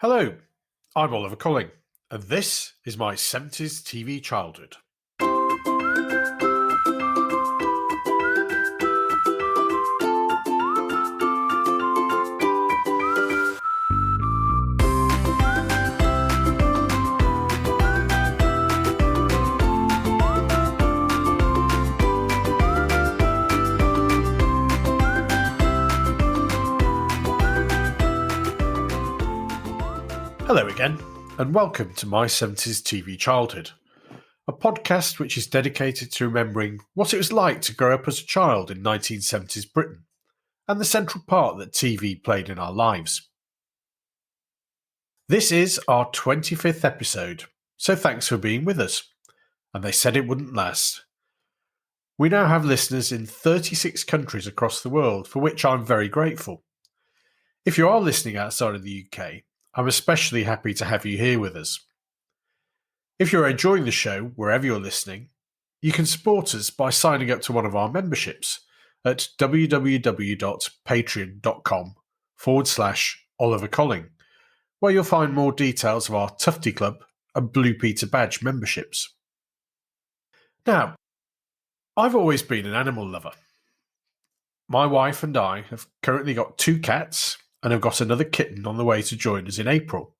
Hello, I'm Oliver Colling, and this is my 70s TV childhood. Hello again, and welcome to my 70s TV childhood, a podcast which is dedicated to remembering what it was like to grow up as a child in 1970s Britain, and the central part that TV played in our lives. This is our 25th episode, so thanks for being with us. And they said it wouldn't last. We now have listeners in 36 countries across the world, for which I'm very grateful. If you are listening outside of the UK, I'm especially happy to have you here with us. If you're enjoying the show wherever you're listening, you can support us by signing up to one of our memberships at www.patreon.com/Oliver Colling, where you'll find more details of our Tufty Club and Blue Peter Badge memberships. Now, I've always been an animal lover. My wife and I have currently got 2 cats and have got another kitten on the way to join us in April.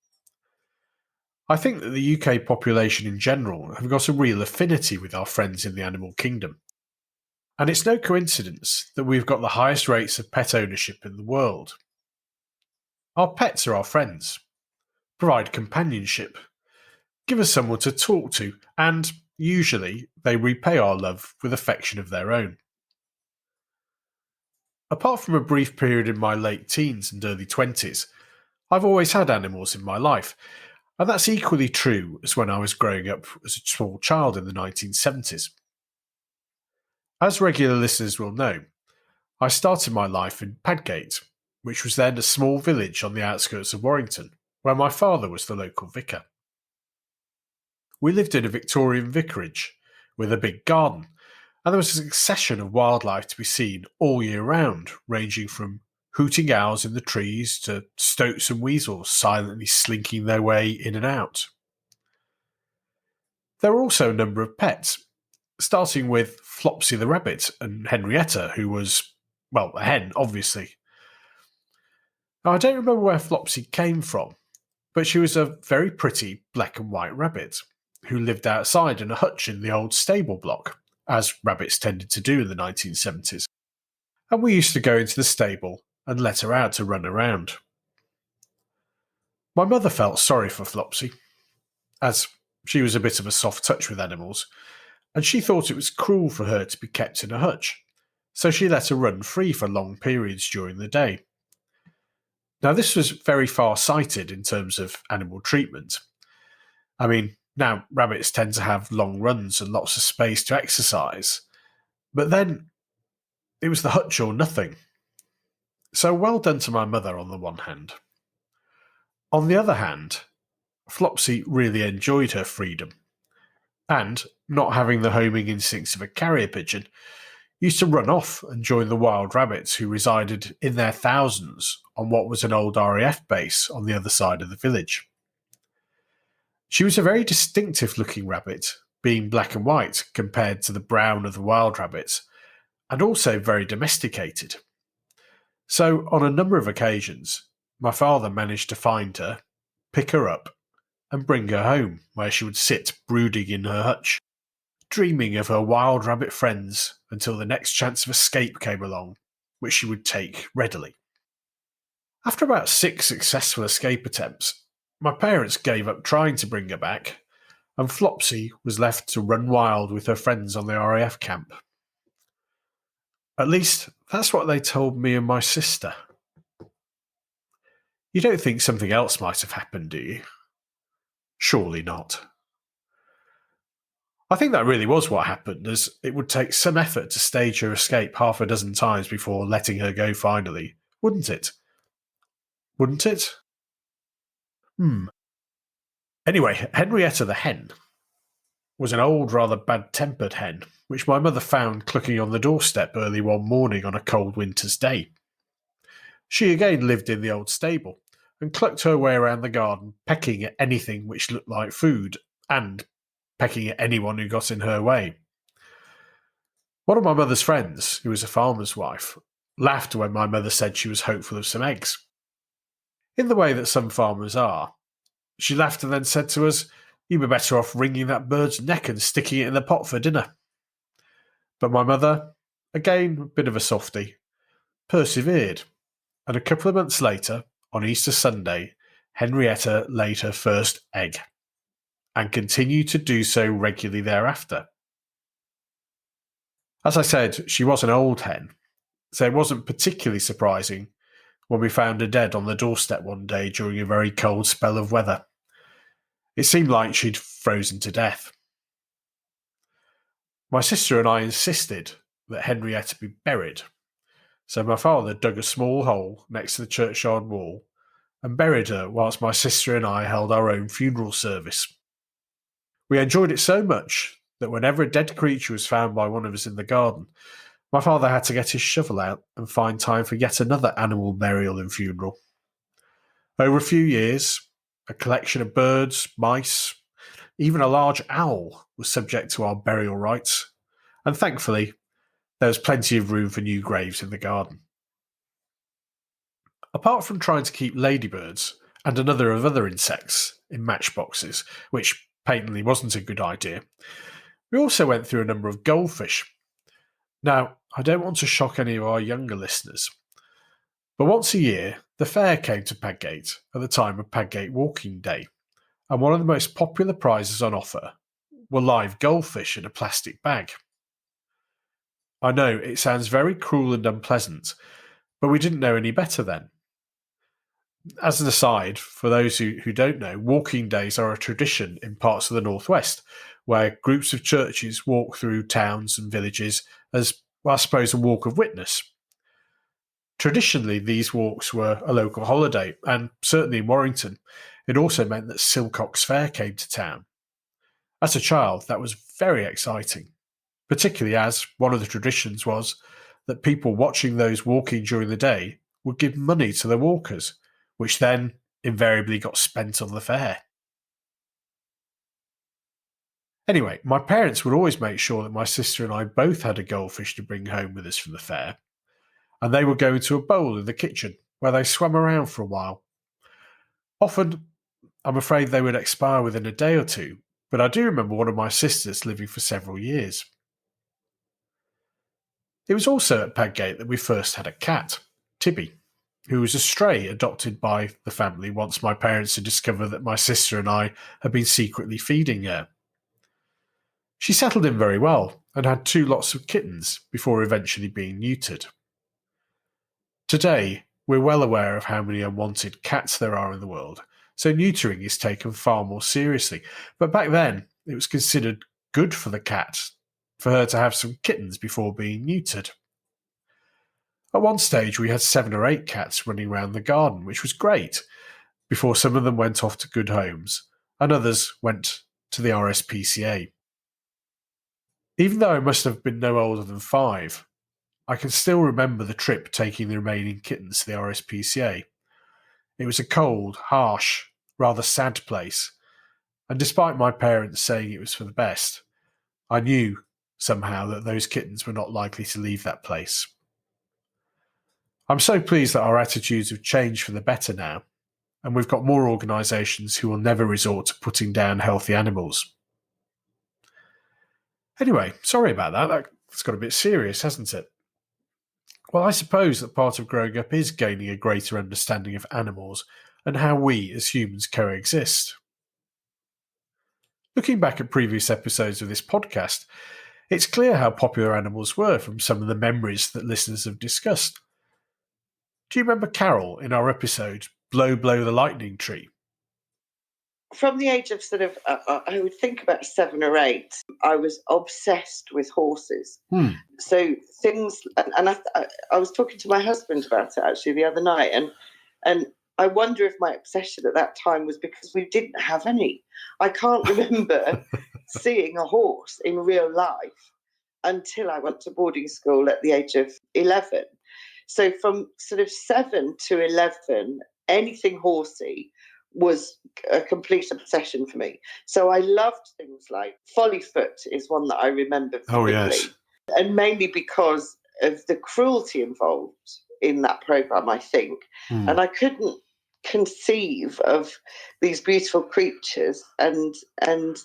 I think that the UK population in general have got a real affinity with our friends in the animal kingdom. And it's no coincidence that we've got the highest rates of pet ownership in the world. Our pets are our friends, provide companionship, give us someone to talk to, and usually they repay our love with affection of their own. Apart from a brief period in my late teens and early 20s, I've always had animals in my life, and that's equally true as when I was growing up as a small child in the 1970s. As regular listeners will know, I started my life in Padgate, which was then a small village on the outskirts of Warrington, where my father was the local vicar. We lived in a Victorian vicarage with a big garden, and there was a succession of wildlife to be seen all year round, ranging from hooting owls in the trees to stoats and weasels silently slinking their way in and out. There were also a number of pets, starting with Flopsy the Rabbit and Henrietta, who was, well, a hen, obviously. Now, I don't remember where Flopsy came from, but she was a very pretty black and white rabbit who lived outside in a hutch in the old stable block, as rabbits tended to do in the 1970s, and we used to go into the stable and let her out to run around. My mother felt sorry for Flopsy, as she was a bit of a soft touch with animals, and she thought it was cruel for her to be kept in a hutch, so she let her run free for long periods during the day. Now, this was very far-sighted in terms of animal treatment. I mean, now, rabbits tend to have long runs and lots of space to exercise, but then it was the hutch or nothing. So well done to my mother on the one hand. On the other hand, Flopsy really enjoyed her freedom, and, not having the homing instincts of a carrier pigeon, used to run off and join the wild rabbits who resided in their thousands on what was an old RAF base on the other side of the village. She was a very distinctive-looking rabbit, being black and white compared to the brown of the wild rabbits, and also very domesticated. So, on a number of occasions, my father managed to find her, pick her up, and bring her home, where she would sit brooding in her hutch, dreaming of her wild rabbit friends until the next chance of escape came along, which she would take readily. After about 6 successful escape attempts, my parents gave up trying to bring her back, and Flopsy was left to run wild with her friends on the RAF camp. At least, that's what they told me and my sister. You don't think something else might have happened, do you? Surely not. I think that really was what happened, as it would take some effort to stage her escape half a dozen times before letting her go finally, wouldn't it? Wouldn't it? Anyway, Henrietta the Hen was an old, rather bad-tempered hen, which my mother found clucking on the doorstep early one morning on a cold winter's day. She again lived in the old stable, and clucked her way around the garden, pecking at anything which looked like food and pecking at anyone who got in her way. One of my mother's friends, who was a farmer's wife, laughed when my mother said she was hopeful of some eggs. In the way that some farmers are, she laughed and then said to us, "You'd be better off wringing that bird's neck and sticking it in the pot for dinner." But my mother, again a bit of a softie, persevered, and a couple of months later, on Easter Sunday, Henrietta laid her first egg, and continued to do so regularly thereafter. As I said, she was an old hen, so it wasn't particularly surprising when we found her dead on the doorstep one day during a very cold spell of weather. It seemed like she'd frozen to death. My sister and I insisted that Henrietta be buried, so my father dug a small hole next to the churchyard wall and buried her whilst my sister and I held our own funeral service. We enjoyed it so much that whenever a dead creature was found by one of us in the garden, my father had to get his shovel out and find time for yet another animal burial and funeral. Over a few years, a collection of birds, mice, even a large owl was subject to our burial rites, and thankfully, there was plenty of room for new graves in the garden. Apart from trying to keep ladybirds and another of other insects in matchboxes, which patently wasn't a good idea, we also went through a number of goldfish. Now, I don't want to shock any of our younger listeners, but once a year, the fair came to Padgate at the time of Padgate Walking Day, and one of the most popular prizes on offer were live goldfish in a plastic bag. I know it sounds very cruel and unpleasant, but we didn't know any better then. As an aside, for those who don't know, walking days are a tradition in parts of the northwest, where groups of churches walk through towns and villages as, well, I suppose, a walk of witness. Traditionally, these walks were a local holiday, and certainly in Warrington, it also meant that Silcox Fair came to town. As a child, that was very exciting, particularly as one of the traditions was that people watching those walking during the day would give money to the walkers, which then invariably got spent on the fair. Anyway, my parents would always make sure that my sister and I both had a goldfish to bring home with us from the fair, and they would go into a bowl in the kitchen where they swam around for a while. Often, I'm afraid they would expire within a day or two, but I do remember one of my sisters living for several years. It was also at Padgate that we first had a cat, Tibby, who was a stray adopted by the family once my parents had discovered that my sister and I had been secretly feeding her. She settled in very well and had 2 lots of kittens before eventually being neutered. Today, we're well aware of how many unwanted cats there are in the world, so neutering is taken far more seriously. But back then, it was considered good for the cat for her to have some kittens before being neutered. At one stage, we had 7 or 8 cats running around the garden, which was great, before some of them went off to good homes, and others went to the RSPCA. Even though I must have been no older than 5, I can still remember the trip taking the remaining kittens to the RSPCA. It was a cold, harsh, rather sad place, and despite my parents saying it was for the best, I knew somehow that those kittens were not likely to leave that place. I'm so pleased that our attitudes have changed for the better now, and we've got more organisations who will never resort to putting down healthy animals. Anyway, sorry about that. That's got a bit serious, hasn't it? Well, I suppose that part of growing up is gaining a greater understanding of animals and how we as humans coexist. Looking back at previous episodes of this podcast, it's clear how popular animals were from some of the memories that listeners have discussed. Do you remember Carol in our episode, Blow, Blow the Lightning Tree? From the age of I would think about 7 or 8, I was obsessed with horses. So things, and I was talking to my husband about it actually the other night, and I wonder if my obsession at that time was because we didn't have any. I can't remember seeing a horse in real life until I went to boarding school at the age of 11. So from sort of 7 to 11, anything horsey was a complete obsession for me. So I loved things like Follyfoot is one that I remember vividly. Oh, yes. And mainly because of the cruelty involved in that programme, I think. And I couldn't conceive of these beautiful creatures and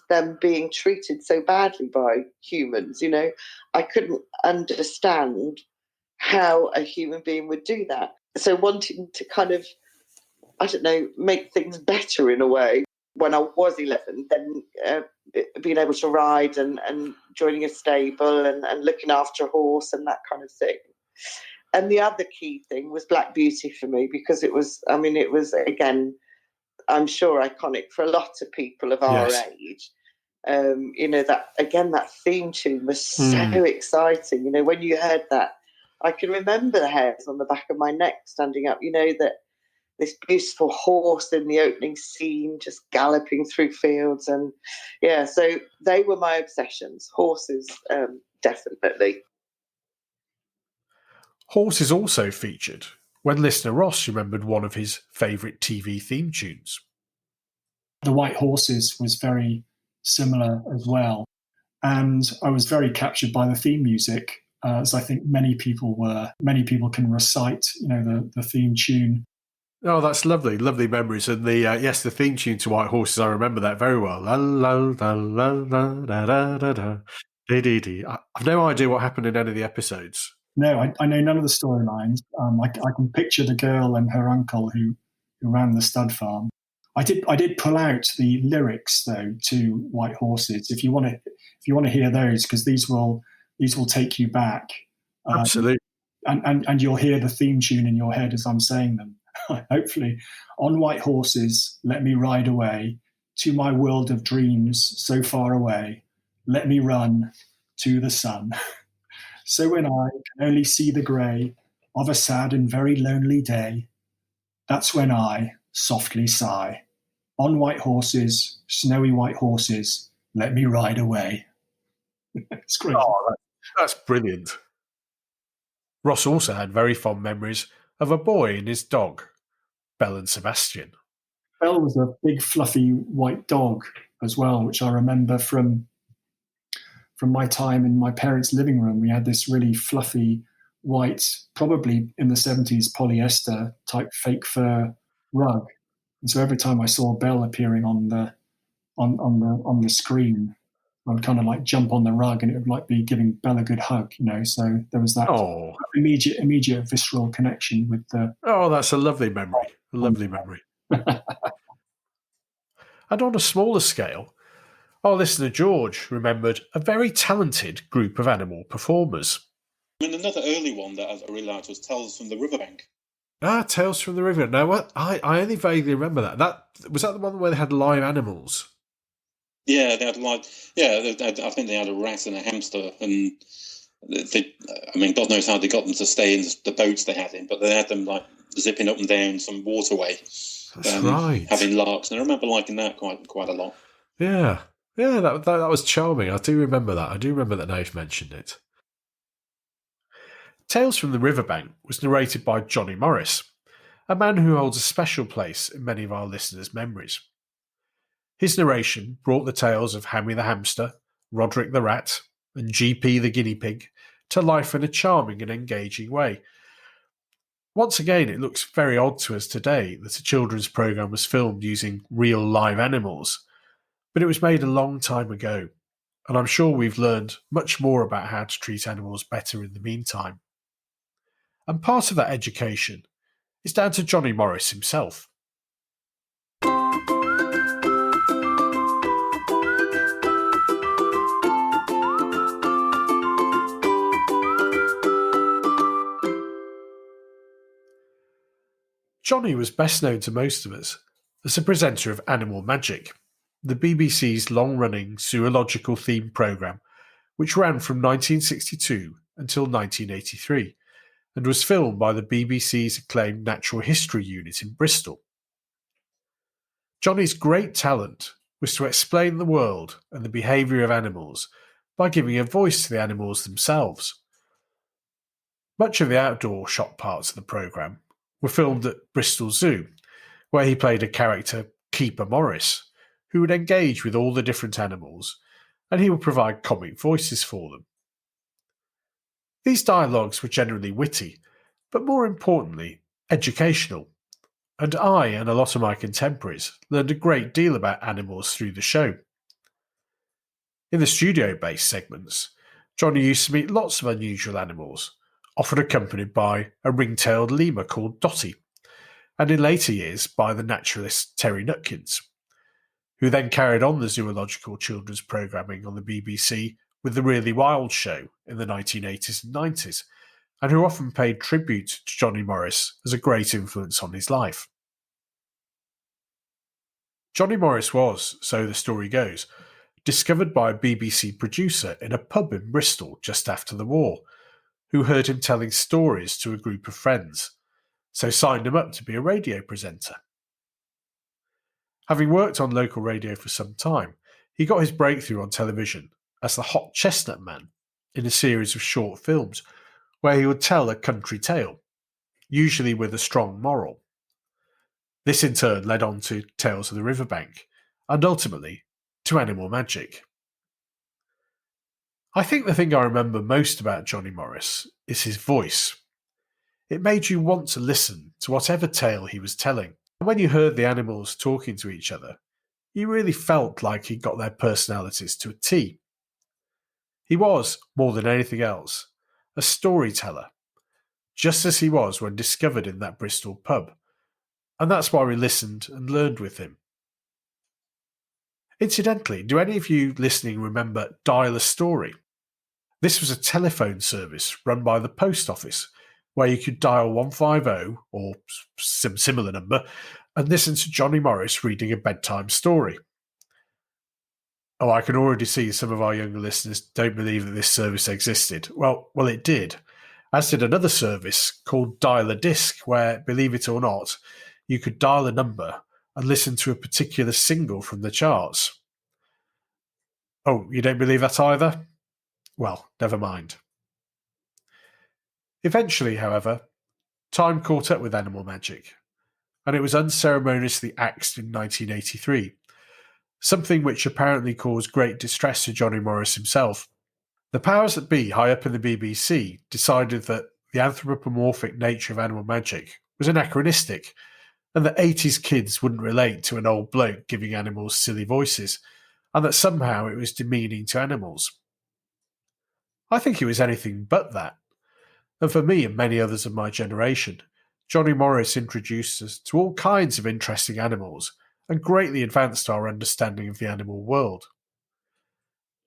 them being treated so badly by humans. You know, I couldn't understand how a human being would do that. So wanting to kind of, I don't know, make things better in a way. When I was 11, then being able to ride and joining a stable and looking after a horse and that kind of thing. And the other key thing was Black Beauty for me, because it was, again, I'm sure iconic for a lot of people of our age. You know, that theme tune was so exciting. You know, when you heard that, I can remember the hairs on the back of my neck standing up, you know, that this beautiful horse in the opening scene just galloping through fields. And so they were my obsessions. Horses, definitely. Horses also featured when listener Ross remembered one of his favourite TV theme tunes. The White Horses was very similar as well. And I was very captured by the theme music, as I think many people were. Many people can recite, you know, the theme tune. Oh, that's lovely, lovely memories. And the theme tune to White Horses, I remember that very well. La, la, la, la, la, da, da, da, da. Dee, dee, dee. I've no idea what happened in any of the episodes. No, I know none of the storylines. I can picture the girl and her uncle who ran the stud farm. I did pull out the lyrics though to White Horses. If you want to hear those, because these will take you back. Absolutely. And you'll hear the theme tune in your head as I'm saying them. Hopefully, on white horses, let me ride away to my world of dreams so far away. Let me run to the sun. So when I can only see the grey of a sad and very lonely day, that's when I softly sigh. On white horses, snowy white horses, let me ride away. It's great. Oh, that's brilliant. Ross also had very fond memories of a boy and his dog, Belle and Sebastian. Belle was a big fluffy white dog as well, which I remember from my time in my parents' living room. We had this really fluffy white, probably in the 70s, polyester type fake fur rug. And so every time I saw Belle appearing on the screen, I would kind of like jump on the rug and it would like be giving Belle a good hug, you know. So there was that immediate visceral connection with the. Oh, that's a lovely memory. A lovely memory. And on a smaller scale, our listener George remembered a very talented group of animal performers. And another early one that I really liked was Tales from the Riverbank. Tales from the River. Now, what I only vaguely remember that. Was that the one where they had live animals? Yeah, they had I think they had a rat and a hamster, and God knows how they got them to stay in the boats they had in, but they had them like zipping up and down some waterway. That's right. Having larks, and I remember liking that quite a lot. Yeah, that was charming. I do remember that. I do remember that now you've mentioned it. Tales from the Riverbank was narrated by Johnny Morris, a man who holds a special place in many of our listeners' memories. His narration brought the tales of Hammy the hamster, Roderick the rat, and GP the guinea pig to life in a charming and engaging way. Once again, it looks very odd to us today that a children's programme was filmed using real live animals, but it was made a long time ago, and I'm sure we've learned much more about how to treat animals better in the meantime. And part of that education is down to Johnny Morris himself. Johnny was best known to most of us as a presenter of Animal Magic, the BBC's long-running zoological themed programme, which ran from 1962 until 1983, and was filmed by the BBC's acclaimed Natural History Unit in Bristol. Johnny's great talent was to explain the world and the behaviour of animals by giving a voice to the animals themselves. Much of the outdoor shot parts of the programme were filmed at Bristol Zoo, where he played a character, Keeper Morris, who would engage with all the different animals, and he would provide comic voices for them. These dialogues were generally witty, but more importantly, educational, and I and a lot of my contemporaries learned a great deal about animals through the show. In the studio-based segments, Johnny used to meet lots of unusual animals, often accompanied by a ring-tailed lemur called Dotty, and in later years by the naturalist Terry Nutkins, who then carried on the zoological children's programming on the BBC with the Really Wild show in the 1980s and 90s, and who often paid tribute to Johnny Morris as a great influence on his life. Johnny Morris was, so the story goes, discovered by a BBC producer in a pub in Bristol just after the war, who heard him telling stories to a group of friends, so signed him up to be a radio presenter. Having worked on local radio for some time, he got his breakthrough on television as the Hot Chestnut Man in a series of short films where he would tell a country tale, usually with a strong moral. This in turn led on to Tales of the Riverbank, and ultimately to Animal Magic. I think the thing I remember most about Johnny Morris is his voice. It made you want to listen to whatever tale he was telling. And when you heard the animals talking to each other, you really felt like he got their personalities to a T. He was, more than anything else, a storyteller, just as he was when discovered in that Bristol pub, and that's why we listened and learned with him. Incidentally, do any of you listening remember Dial a Story? This was a telephone service run by the post office where you could dial 150 or some similar number and listen to Johnny Morris reading a bedtime story. Oh, I can already see some of our younger listeners don't believe that this service existed. Well, it did, as did another service called Dial a Disc, where, believe it or not, you could dial a number and listen to a particular single from the charts. Oh, you don't believe that either? Well, never mind. Eventually, however, time caught up with Animal Magic, and it was unceremoniously axed in 1983, something which apparently caused great distress to Johnny Morris himself. The powers that be high up in the BBC decided that the anthropomorphic nature of Animal Magic was anachronistic, and that 80s kids wouldn't relate to an old bloke giving animals silly voices, and that somehow it was demeaning to animals. I think it was anything but that. And for me and many others of my generation, Johnny Morris introduced us to all kinds of interesting animals and greatly advanced our understanding of the animal world.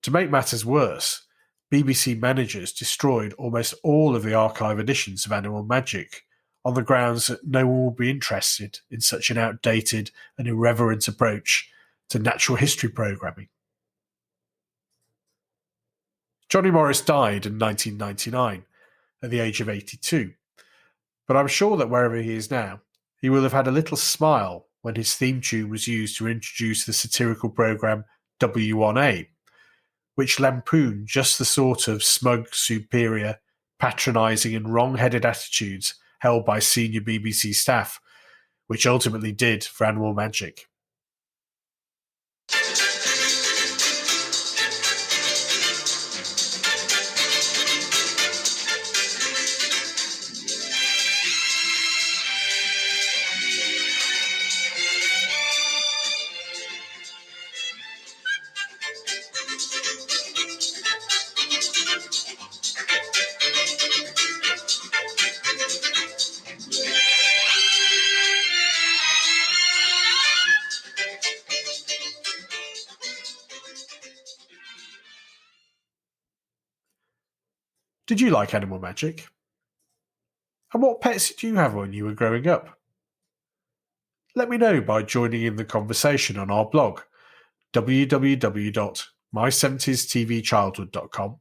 To make matters worse, BBC managers destroyed almost all of the archive editions of Animal Magic on the grounds that no one would be interested in such an outdated and irreverent approach to natural history programming. Johnny Morris died in 1999 at the age of 82, but I'm sure that wherever he is now, he will have had a little smile when his theme tune was used to introduce the satirical programme W1A, which lampooned just the sort of smug, superior, patronising and wrong-headed attitudes held by senior BBC staff, which ultimately did for Animal Magic. Did you like Animal Magic? And what pets did you have when you were growing up? Let me know by joining in the conversation on our blog, www.my70stvchildhood.com,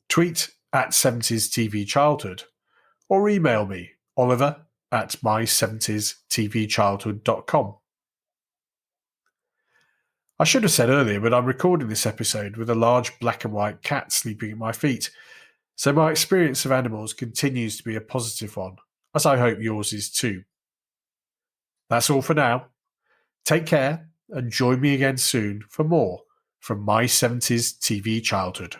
tweet at 70stvchildhood, or email me, oliver@my70stvchildhood.com. I should have said earlier, but I'm recording this episode with a large black and white cat sleeping at my feet, so my experience of animals continues to be a positive one, as I hope yours is too. That's all for now. Take care and join me again soon for more from my 70s TV childhood.